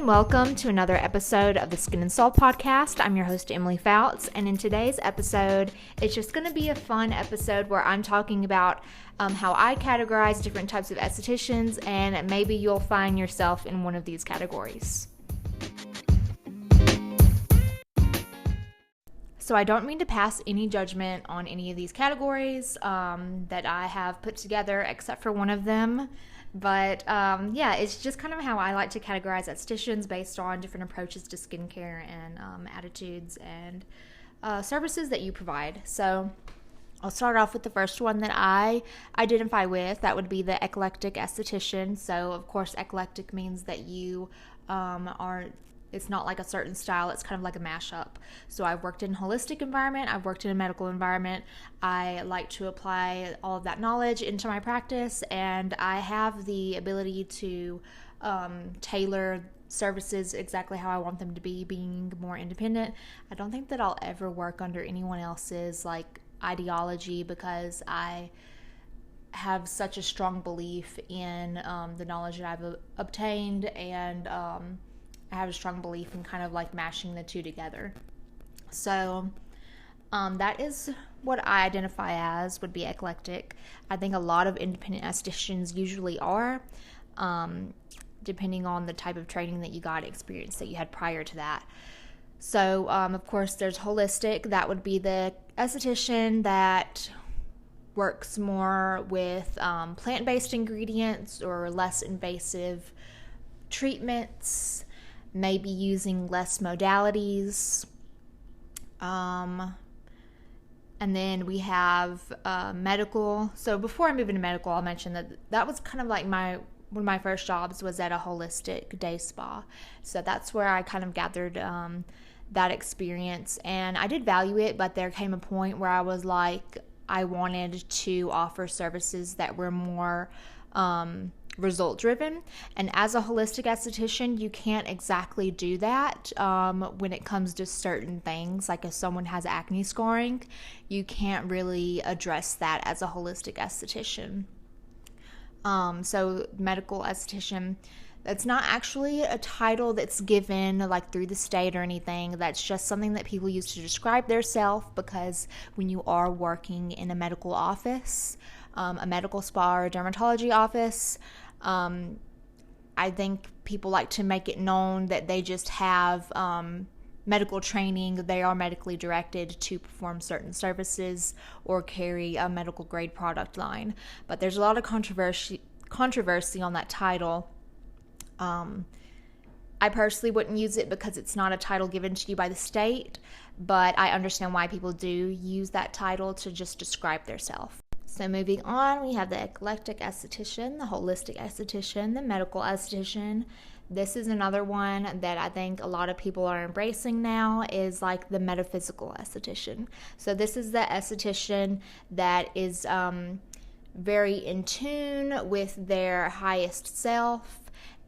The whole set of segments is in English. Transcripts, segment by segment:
and welcome to another episode of the Skin and Soul podcast. I'm your host, Emily Fouts, and in today's episode, it's just going to be a fun episode where I'm talking about how I categorize different types of estheticians, and maybe you'll find yourself in one of these categories. So I don't mean to pass any judgment on any of these categories that I have put together, except for one of them. But it's just kind of how I like to categorize estheticians based on different approaches to skincare and attitudes and services that you provide. So I'll start off with the first one that I identify with. That would be the eclectic esthetician. So of course, eclectic means that you it's not like a certain style, it's kind of like a mashup. So I've worked in a holistic environment, I've worked in a medical environment. I like to apply all of that knowledge into my practice, and I have the ability to tailor services exactly how I want them to be, being more independent. I don't think that I'll ever work under anyone else's ideology, because I have such a strong belief in the knowledge that I've obtained, and I have a strong belief in kind of mashing the two together. So that is what I identify as, would be eclectic. I think a lot of independent estheticians usually are, depending on the type of training that you got, experience that you had prior to that. So of course there's holistic. That would be the esthetician that works more with plant-based ingredients or less invasive treatments, maybe using less modalities. And then we have medical. So before I move into medical, I'll mention that was kind of like one of my first jobs was at a holistic day spa. So that's where I kind of gathered that experience, and I did value it, but there came a point where I was like, I wanted to offer services that were more result driven, and as a holistic esthetician you can't exactly do that when it comes to certain things. Like if someone has acne scarring, you can't really address that as a holistic esthetician. So medical esthetician, that's not actually a title that's given through the state or anything. That's just something that people use to describe themselves, because when you are working in a medical office, a medical spa or a dermatology office, I think people like to make it known that they just have medical training. They are medically directed to perform certain services or carry a medical grade product line. But there's a lot of controversy on that title. I personally wouldn't use it because it's not a title given to you by the state, but I understand why people do use that title to just describe themselves. So moving on, we have the eclectic esthetician, the holistic esthetician, the medical esthetician. This is another one that I think a lot of people are embracing now, is the metaphysical esthetician. So this is the esthetician that is very in tune with their highest self,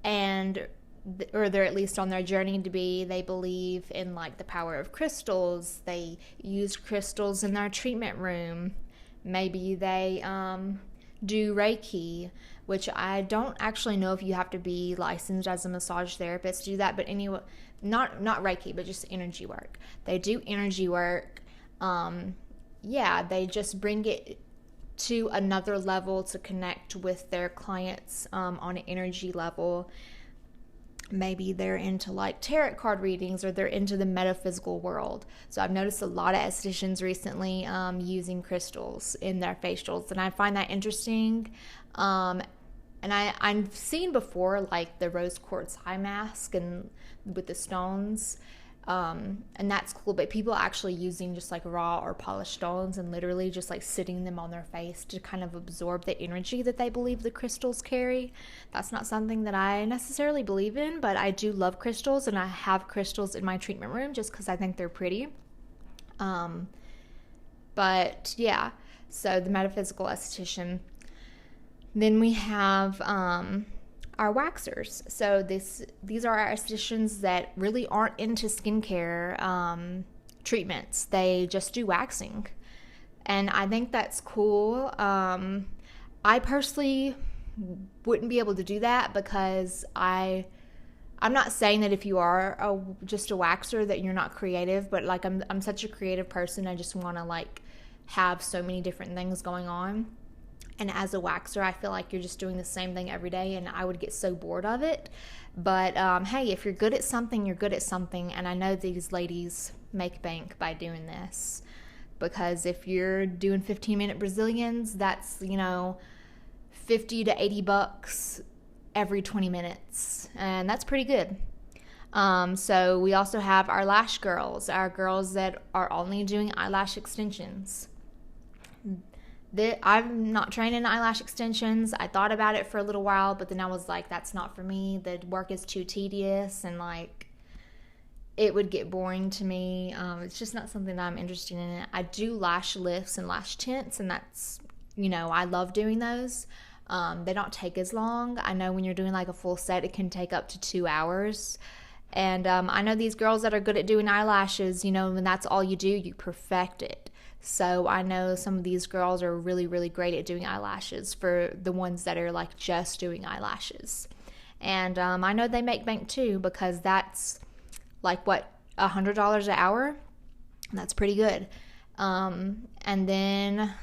or they're at least on their journey to be. They believe in the power of crystals. They use crystals in their treatment room. Maybe they do Reiki, which I don't actually know if you have to be licensed as a massage therapist to do that. But anyway, not Reiki, but just energy work. They do energy work. They just bring it to another level to connect with their clients on an energy level. Maybe they're into tarot card readings, or they're into the metaphysical world. So I've noticed a lot of estheticians recently using crystals in their facials, and I find that interesting. And I've seen before the rose quartz eye mask and with the stones, and that's cool. But people actually using just raw or polished stones and literally just sitting them on their face to kind of absorb the energy that they believe the crystals carry. That's not something that I necessarily believe in, but I do love crystals, and I have crystals in my treatment room just because I think they're pretty. But yeah, so the metaphysical esthetician. Then we have our waxers. So these are our estheticians that really aren't into skincare treatments. They just do waxing, and I think that's cool. I personally wouldn't be able to do that because I I'm not saying that if you are just a waxer that you're not creative, but like I'm such a creative person. I just want to like have so many different things going on. And as a waxer, I feel like you're just doing the same thing every day, and I would get so bored of it. But hey, if you're good at something, you're good at something. And I know these ladies make bank by doing this, because if you're doing 15-minute Brazilians, that's, 50 to 80 bucks every 20 minutes, and that's pretty good. So we also have our lash girls, our girls that are only doing eyelash extensions. I'm not trained in eyelash extensions. I thought about it for a little while, but then I was like, that's not for me. The work is too tedious, and like it would get boring to me. It's just not something that I'm interested in. I do lash lifts and lash tints, and that's, I love doing those. They don't take as long. I know when you're doing like a full set, it can take up to 2 hours. And I know these girls that are good at doing eyelashes, when that's all you do, you perfect it. So I know some of these girls are really, really great at doing eyelashes for the ones that are like just doing eyelashes. And I know they make bank too, because that's like what, $100 an hour? That's pretty good. And then,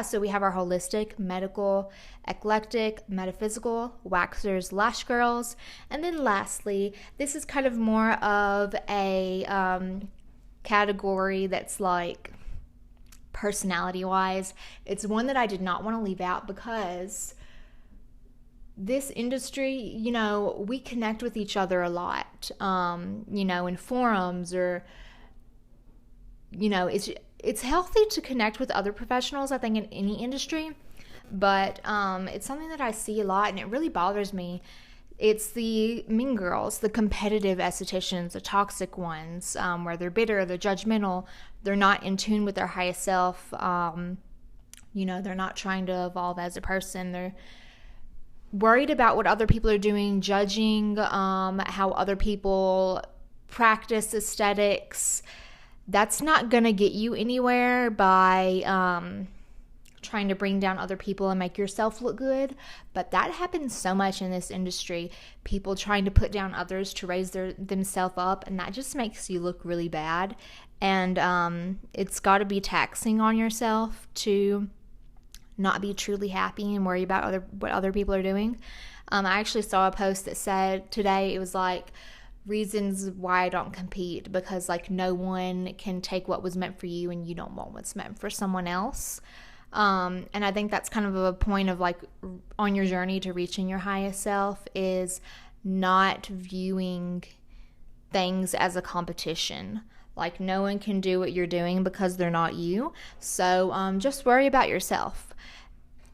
so we have our holistic, medical, eclectic, metaphysical, waxers, lash girls. And then lastly, this is kind of more of a category that's like personality-wise. It's one that I did not want to leave out, because this industry, we connect with each other a lot, in forums, or, it's healthy to connect with other professionals, I think, in any industry, but it's something that I see a lot, and it really bothers me. It's the mean girls, the competitive estheticians, the toxic ones, where they're bitter, they're judgmental, they're not in tune with their highest self, they're not trying to evolve as a person, they're worried about what other people are doing, judging how other people practice aesthetics. That's not going to get you anywhere by trying to bring down other people and make yourself look good. But that happens so much in this industry. People trying to put down others to raise themselves up, and that just makes you look really bad. And it's got to be taxing on yourself to not be truly happy and worry about what other people are doing. I actually saw a post that said today, it was like, reasons why I don't compete, because like no one can take what was meant for you, and you don't want what's meant for someone else. And I think that's kind of a point of like on your journey to reaching your highest self, is not viewing things as a competition. Like no one can do what you're doing because they're not you. So just worry about yourself.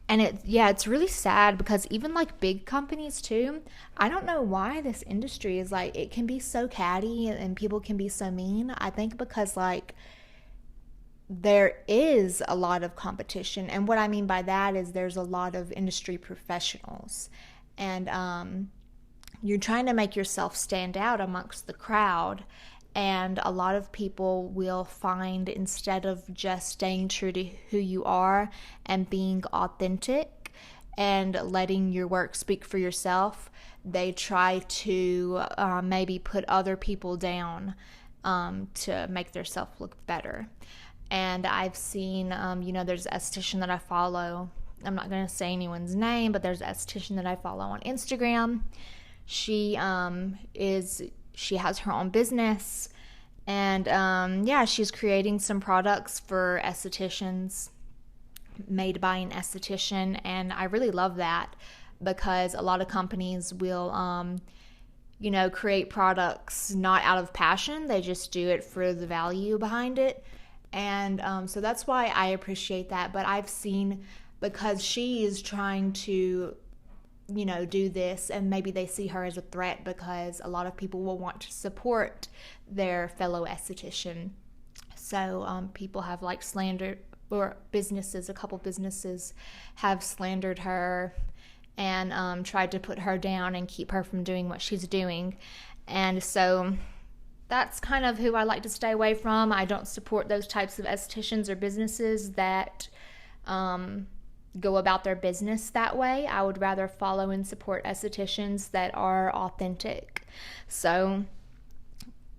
And it's really sad, because even like big companies too, I don't know why this industry is like, it can be so catty and people can be so mean. I think because like there is a lot of competition. And what I mean by that is there's a lot of industry professionals, and you're trying to make yourself stand out amongst the crowd. And a lot of people will find, instead of just staying true to who you are and being authentic and letting your work speak for yourself, they try to maybe put other people down to make themselves look better. And I've seen, there's an esthetician that I follow. I'm not going to say anyone's name, but there's an esthetician that I follow on Instagram. She has her own business, and she's creating some products for estheticians made by an esthetician, and I really love that, because a lot of companies will create products not out of passion. They just do it for the value behind it. And so that's why I appreciate that. But I've seen, because she is trying to do this, and maybe they see her as a threat, because a lot of people will want to support their fellow esthetician. So people have like slandered, or a couple businesses have slandered her and tried to put her down and keep her from doing what she's doing. And so that's kind of who I like to stay away from. I don't support those types of estheticians or businesses that go about their business that way. I would rather follow and support estheticians that are authentic. So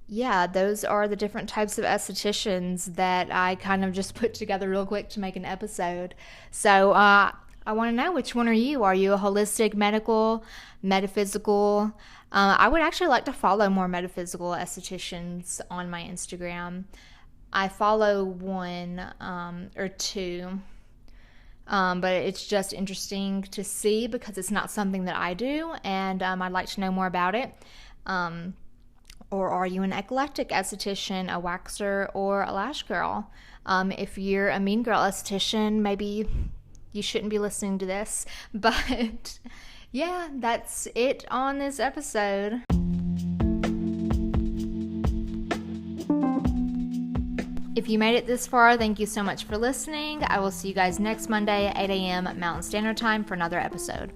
yeah, those are the different types of estheticians that I kind of just put together real quick to make an episode. So I want to know, which one are you? Are you a holistic, medical, metaphysical? I would actually like to follow more metaphysical estheticians on my Instagram. I follow one or two, but it's just interesting to see because it's not something that I do, and I'd like to know more about it. Or are you an eclectic esthetician, a waxer, or a lash girl? If you're a mean girl esthetician, maybe you shouldn't be listening to this. But yeah, that's it on this episode. If you made it this far, thank you so much for listening. I will see you guys next Monday at 8 a.m. Mountain Standard Time for another episode.